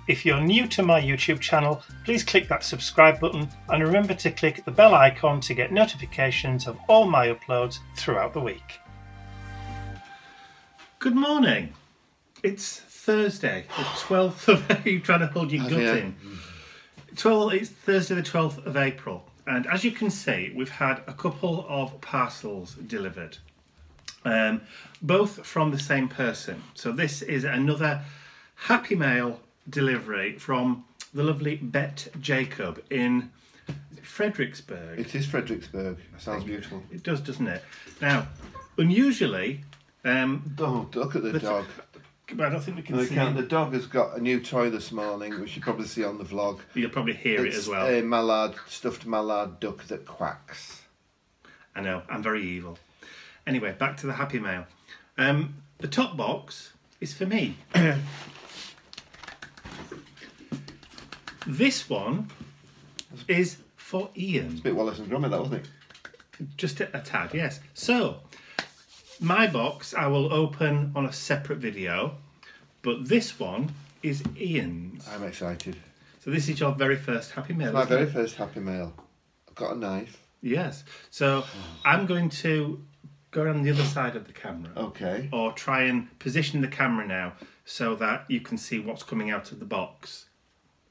If you're new to my YouTube channel, please click that subscribe button and remember to click the bell icon to get notifications of all my uploads throughout the week. Good morning. It's Thursday, the 12th of... You're trying to hold your gut in. It's Thursday the 12th of April, and as you can see, we've had a couple of parcels delivered, both from the same person. So this is another Happy Mail delivery from the lovely Bette Jacob in Fredericksburg. It is Fredericksburg. Sounds beautiful. It does, doesn't it? Now, unusually... Don't look at the dog. I don't think we can see it. The dog has got a new toy this morning, which you probably see on the vlog. You'll probably hear it as well. It's a stuffed mallard duck that quacks. I know, I'm very evil. Anyway, back to the Happy Mail. The top box is for me. This one is for Ian. It's a bit Wallace and Gromit, that, wasn't it? Just a tad, yes. So, my box I will open on a separate video, but this one is Ian's. I'm excited. So this is your very first Happy Mail. It's my very first Happy Mail. I've got a knife. Yes. So I'm going to go around the other side of the camera. Okay. Or try and position the camera now so that you can see what's coming out of the box.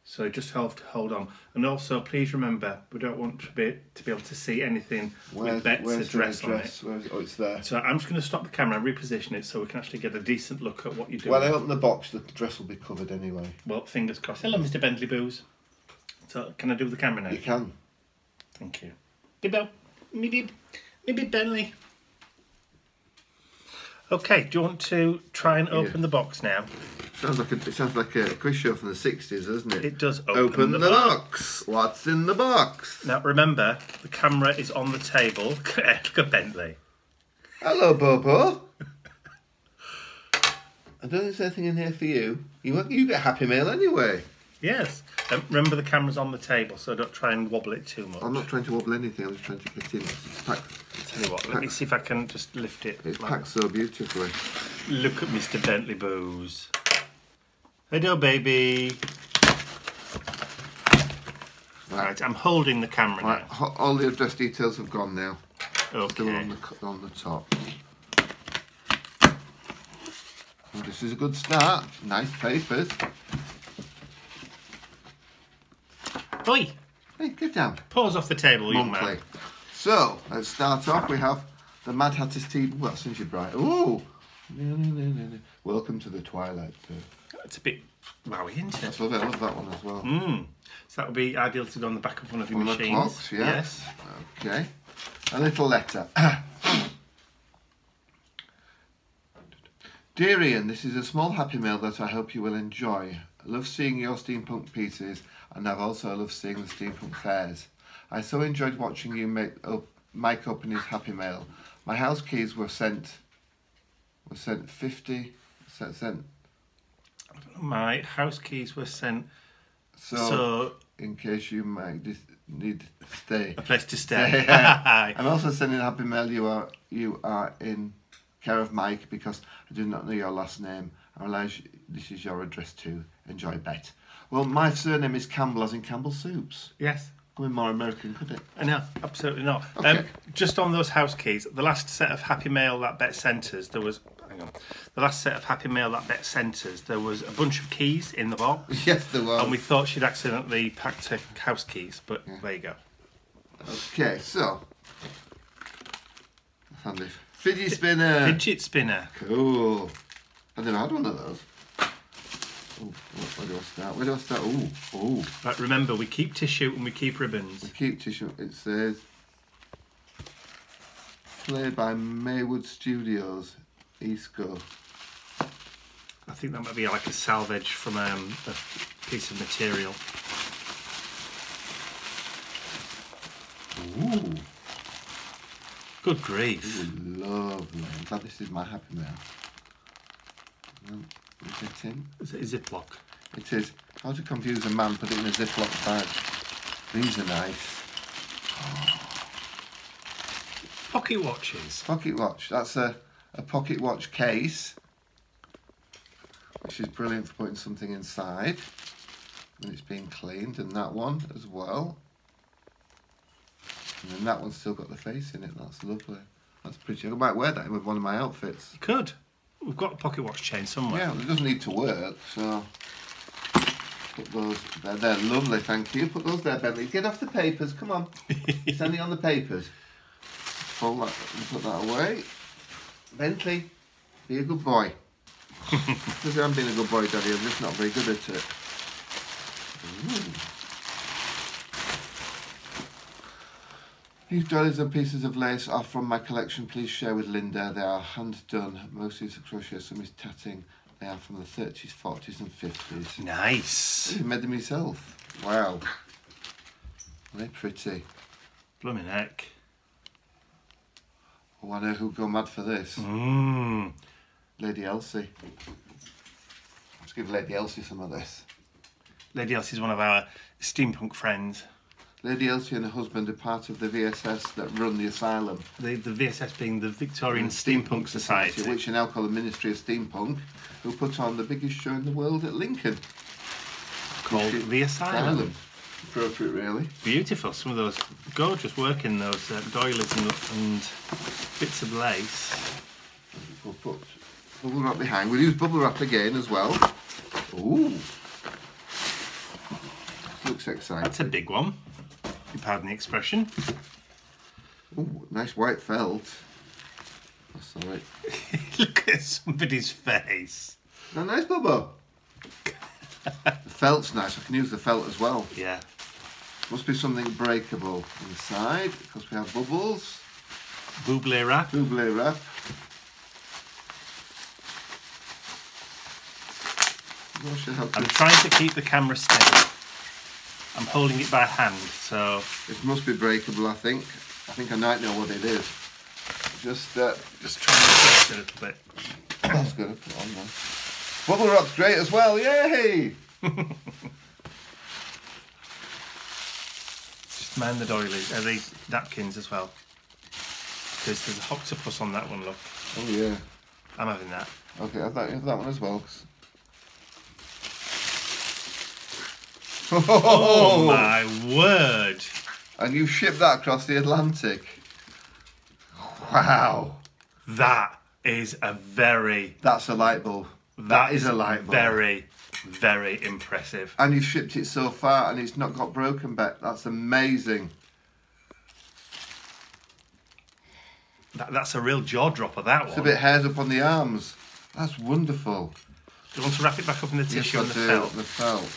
So just hold on. And also, please remember, we don't want to be able to see anything with Bette's address on it. Oh, it's there. So I'm just going to stop the camera and reposition it so we can actually get a decent look at what you're doing. When I open the box, the dress will be covered anyway. Well, fingers crossed. Hello, Mr. Bentley Booze. So, can I do the camera now? You can. Thank you. Maybe Bentley. Okay, do you want to try and open the box now? It sounds like a quiz show from the 60s, doesn't it? It does. Open the box. What's in the box? Now remember, the camera is on the table. Look at Bentley. Hello, Bobo. I don't think there's anything in here for you. You get Happy Mail anyway. Yes. Remember, the camera's on the table, so don't try and wobble it too much. I'm not trying to wobble anything. I'm just trying to get in. It's packed. Tell you what, let me see if I can just lift it. It's packed so beautifully. Look at Mr. Bentley Booze. Hello, baby. Right, I'm holding the camera now. All the address details have gone now. Okay. Still on the top. Oh, this is a good start. Nice papers. Oi! Hey, get down. Paws off the table, young man. So, let's start off. We have the Mad Hatter's Tea. Well, since you're bright. Ooh! Welcome to the Twilight. It's a bit wowie, isn't it? I love that one as well. So that would be ideal to go on the back of one of your one machines. Clocks, yeah. Yes. Okay. A little letter. Dear Ian, this is a small Happy Mail that I hope you will enjoy. I love seeing your steampunk pieces, and I've also loved seeing the steampunk fairs. I so enjoyed watching you Mike open his Happy Mail. My house keys were sent. My house keys were sent. So in case you might need to stay. A place to stay. I'm also sending a Happy Mail. You are in care of Mike because I do not know your last name. I realise this is your address too. Enjoy, Bet. Well, my surname is Campbell, as in Campbell Soups. Yes. Could be more American, could it? No, absolutely not. Okay. Just on those house keys, the last set of Happy Mail that Bet sent us, there was... Hang on. The last set of Happy Mail that Bet sent us, there was a bunch of keys in the box. Yes, there was. And we thought she'd accidentally packed her house keys, but there you go. Okay, so... Handy. Fidget spinner. Fidget spinner. Cool. I've never had one of those. Ooh, where do I start? Where do I start? Ooh. Right, remember, we keep tissue and we keep ribbons. We keep tissue. It says... Played by Maywood Studios, East Coast. I think that might be like a salvage from a piece of material. Ooh. Good grief. Ooh, lovely. I'm glad this is my Happy Mail. Get in. Is it a Ziploc? It is. How to confuse a man, put it in a Ziploc bag. These are nice. Pocket watches. Pocket watch. That's a pocket watch case, which is brilliant for putting something inside. And it's been cleaned, and that one as well. And then that one's still got the face in it. That's lovely. That's pretty. I might wear that with one of my outfits. You could. We've got a pocket watch chain somewhere. Yeah, it doesn't need to work, so put those there. They're lovely, thank you. Put those there, Bentley. Get off the papers, come on. Standing on the papers. Fold that and put that away. Bentley, be a good boy. Because I'm being a good boy, Daddy, I'm just not very good at it. Ooh. These doilies and pieces of lace are from my collection. Please share with Linda. They are hand done. Most is crochet, some is tatting. They are from the 30s, 40s and 50s. Nice. I made them myself. Wow. They're pretty. Blooming heck. Oh, I know who'd go mad for this. Lady Elsie. Let's give Lady Elsie some of this. Lady Elsie's one of our steampunk friends. Lady Elsie and her husband are part of the VSS that run the asylum. The VSS being the Victorian Steampunk Society. Which are now called the Ministry of Steampunk, who put on the biggest show in the world at Lincoln. Called the Asylum. Appropriate, really. Beautiful. Some of those gorgeous work in those doilies and bits of lace. We'll put bubble wrap behind. We'll use bubble wrap again as well. Ooh. Looks exciting. That's a big one. If you pardon the expression. Ooh, nice white felt. That's alright. Look at somebody's face. Oh, nice, Bubba. The felt's nice. I can use the felt as well. Yeah. Must be something breakable inside because we have bubbles. Buble wrap. Buble wrap. I'm trying to keep the camera steady. I'm holding it by hand, so... It must be breakable, I think. I think I might know what it is. Just trying to stretch it a little bit. That's good. Put it on then. Bubble wrap's great as well. Yay! Just mind the doilies, the napkins as well. Because there's an octopus on that one, look. Oh yeah. I'm having that. Okay, have that one as well. Oh my word! And you shipped that across the Atlantic. Wow. That is a very... That's a light bulb. That is a light bulb. Very, very impressive. And you've shipped it so far and it's not got broken back. That's amazing. That's a real jaw dropper, that one. It's a bit hairs up on the arms. That's wonderful. Do you want to wrap it back up in the tissue and the felt? The felt.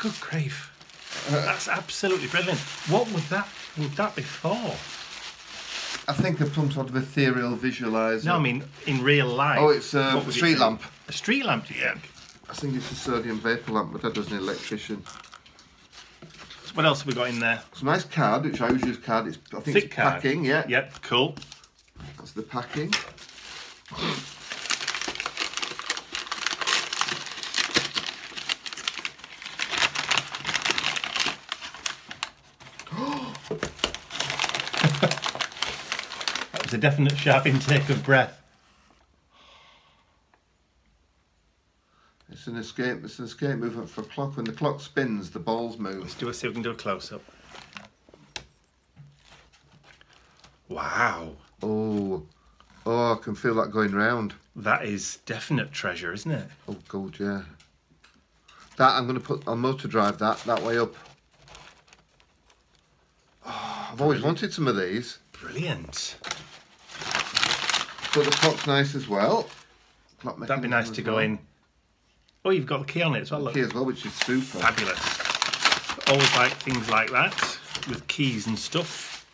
Good grief. That's absolutely brilliant. What would that be for? I think of some sort of ethereal visualiser. No, I mean in real life. Oh, it's a street lamp. A street lamp, do you think? I think it's a sodium vapour lamp, but that doesn't an electrician. So what else have we got in there? It's a nice card, which I always use card. I think thick it's card. Packing, yeah. Yep, cool. That's the packing. That was a definite sharp intake of breath. It's an escape movement for a clock. When the clock spins, the balls move. Let's see if we can do a close-up. Wow. Oh, I can feel that going round. That is definite treasure, isn't it? Oh, God, yeah. That I'm going to put on motor drive that way up. Oh, I've always wanted some of these. Brilliant. But the clock's nice as well. That'd be nice to go in. Oh, you've got the key on it as well. The key as well, which is super. Fabulous. Always like things like that, with keys and stuff.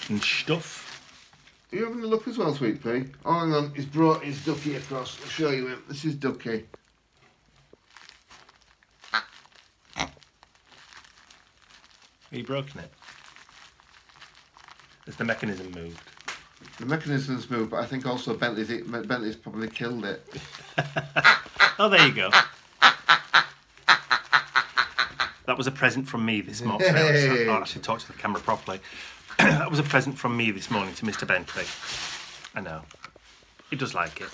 Are you having a look as well, Sweet Pea? Oh, hang on, he's brought his ducky across. I'll show you him. This is Ducky. Have you broken it? Has the mechanism moved? The mechanism's moved, but I think also Bentley's probably killed it. Oh, there you go. That was a present from me this morning. Hey. I should talk to the camera properly. That was a present from me this morning to Mr. Bentley. I know. He does like it.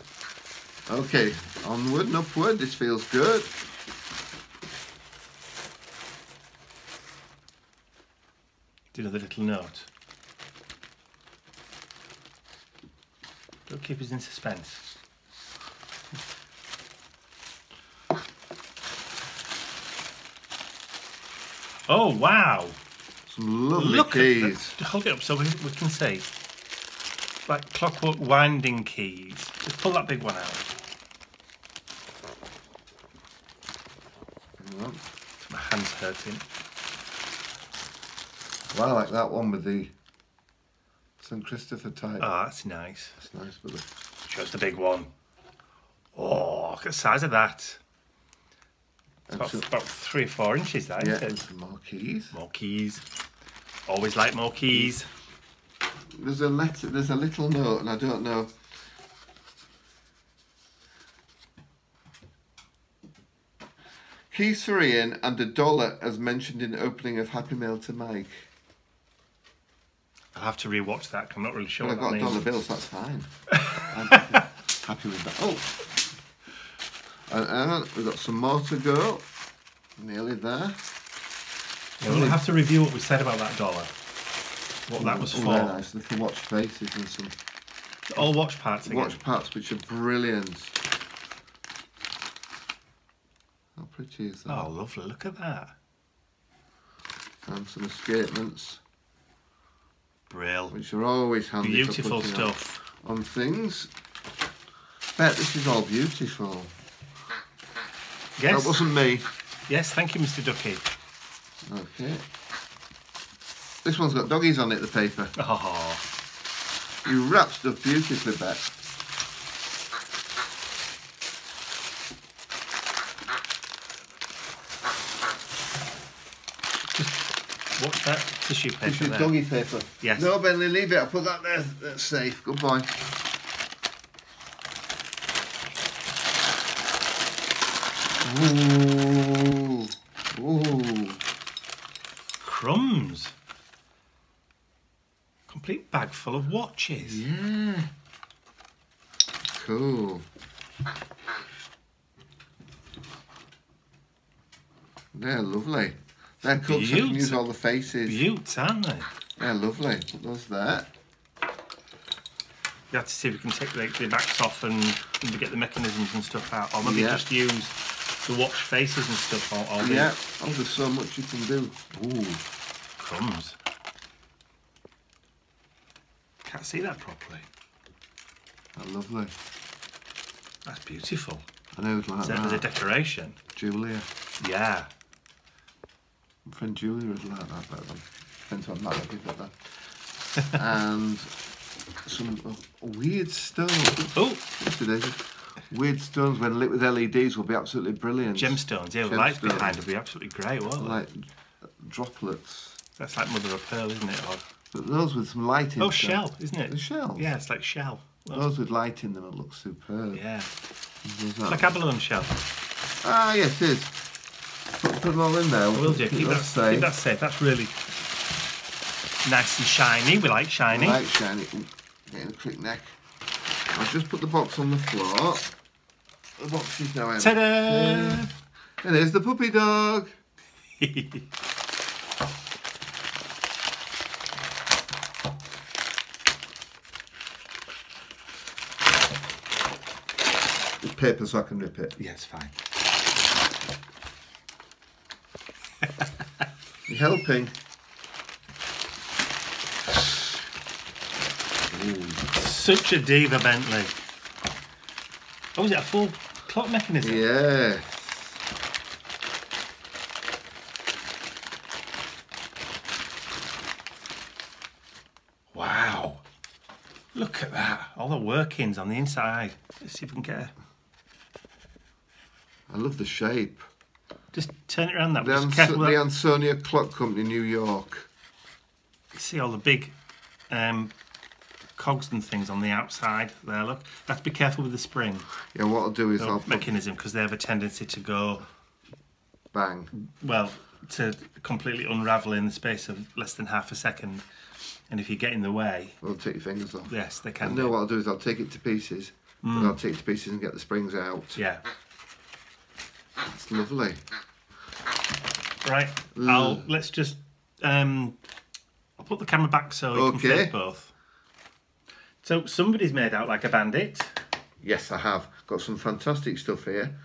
Okay, onward and upward. This feels good. Do another little note. Don't keep us in suspense. Oh wow! Some lovely Look keys. at that. Hold it up so we can see. Like clockwork winding keys. Just pull that big one out. My hand's hurting. Well, I like that one with the St. Christopher type. Oh, that's nice. That's nice, but Shows the big one. Oh, look at the size of that. It's about 3 or 4 inches, that, yeah, isn't it? some more keys. More keys. Always like more keys. There's a little note, and I don't know. Keys for Ian and $1 as mentioned in the opening of Happy Mail to Mike. I'll have to rewatch that 'cause I'm not really sure Well, what I've that got means. $1 bills, that's fine. I'm happy with that. Oh, and we've got some more to go. Nearly there. Yeah, we'll have to review what we said about that $1. What that was for. They're nice little watch faces and some All watch parts again. watch parts which are brilliant. How pretty is that? Oh, lovely. Look at that. And some escapements, Brill. which are always handy. Beautiful for putting stuff. on things. Bet this is all beautiful. Yes. That wasn't me. Yes, thank you, Mr. Ducky. Okay. This one's got doggies on it, the paper. Oh, You wrap stuff beautifully, Bet. just watch that tissue paper This is there. doggy paper. Yes. No, Bentley, leave it. I'll put that there. That's safe. Good boy. Ooh. Ooh. Crumbs. Complete bag full of watches. Yeah. Cool. They're lovely. They're cool, so I can use all the faces. Beauts, aren't they? They're lovely. Put those there. You have to see if we can take the backs off and get the mechanisms and stuff out. Or maybe just use the watch faces and stuff. Or Yeah. Oh, there's so much you can do. Ooh. Crumbs. Can't see that properly. They're lovely. That's beautiful. I know it's like Is that as a that. decoration? Julia. Yeah. My friend Julia would like that better than. Depends on that, I'll give it that. And some weird stones. Oh, Weird stones when lit with LEDs will be absolutely brilliant. gemstones. Yeah, with lights Gemstones. behind would be absolutely great, won't they? Like droplets. That's like mother of pearl, isn't it? Or, But those with some light in them. shell, isn't it? The shells? Yeah, it's like shell. Well, Those with light in them will look superb. yeah. There's It's that. like abalone shell. Ah, yes, it is. Put them all in there. I will do. Keep that safe. That's really nice and shiny. We like shiny. Light shiny. Ooh, getting a crick neck. I'll just put the box on the floor. The box is now empty. Ta-da! And there's the puppy dog. It's paper so I can rip it. Yes, fine. You helping? Such a diva, Bentley. Oh, is it a full clock mechanism? Yeah. Wow. Look at that. All the workings on the inside. Let's see if we can get a... I love the shape. Just turn it around that The, way. Just careful with the that. Ansonia Clock Company, New York. See all the big cogs and things on the outside there, look. You have to be careful with the spring. Yeah, what I'll do is I'll put mechanism, because they have a tendency to go, bang. well, to completely unravel in the space of less than half a second. And if you get in the way, I'll take your fingers off. yes, they I can know do. what I'll do is I'll take it to pieces. But I'll take it to pieces and get the springs out. Yeah. It's lovely. Right, let's just I'll put the camera back so you can face both. So somebody's made out like a bandit. Yes, I have. Got some fantastic stuff here.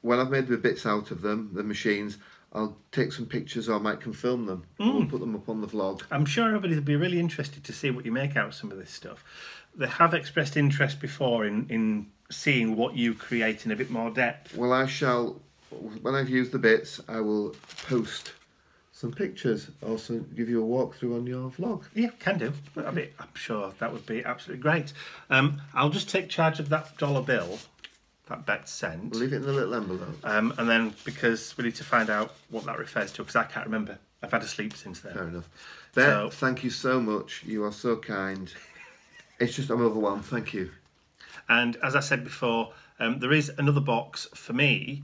When I've made the bits out of them, the machines, I'll take some pictures or I might film them. We'll put them up on the vlog. I'm sure everybody will be really interested to see what you make out of some of this stuff. They have expressed interest before in seeing what you create in a bit more depth. Well, I shall, when I've used the bits, I will post some pictures, also give you a walkthrough on your vlog. Yeah, can do. I'm sure that would be absolutely great. I'll just take charge of that dollar bill that Bette sent. We'll leave it in the little envelope. And then, because we need to find out what that refers to, because I can't remember. I've had a sleep since then. Fair enough. Bette, thank you so much. You are so kind. It's just, I'm overwhelmed. Thank you. And as I said before, there is another box for me,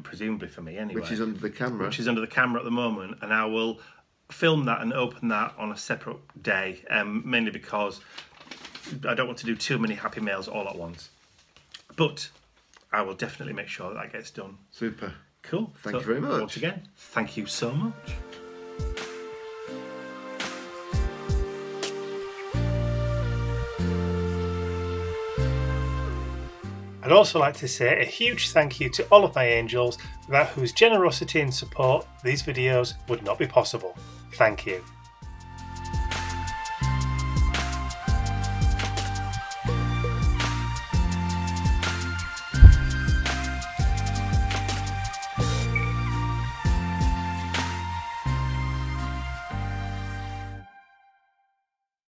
presumably for me anyway. Which is under the camera. Which is under the camera at the moment, and I will film that and open that on a separate day, mainly because I don't want to do too many happy mails all at once. But I will definitely make sure that gets done. Super. Cool. Thank you very much. Once again, thank you so much. I'd also like to say a huge thank you to all of my angels, without whose generosity and support these videos would not be possible. Thank you.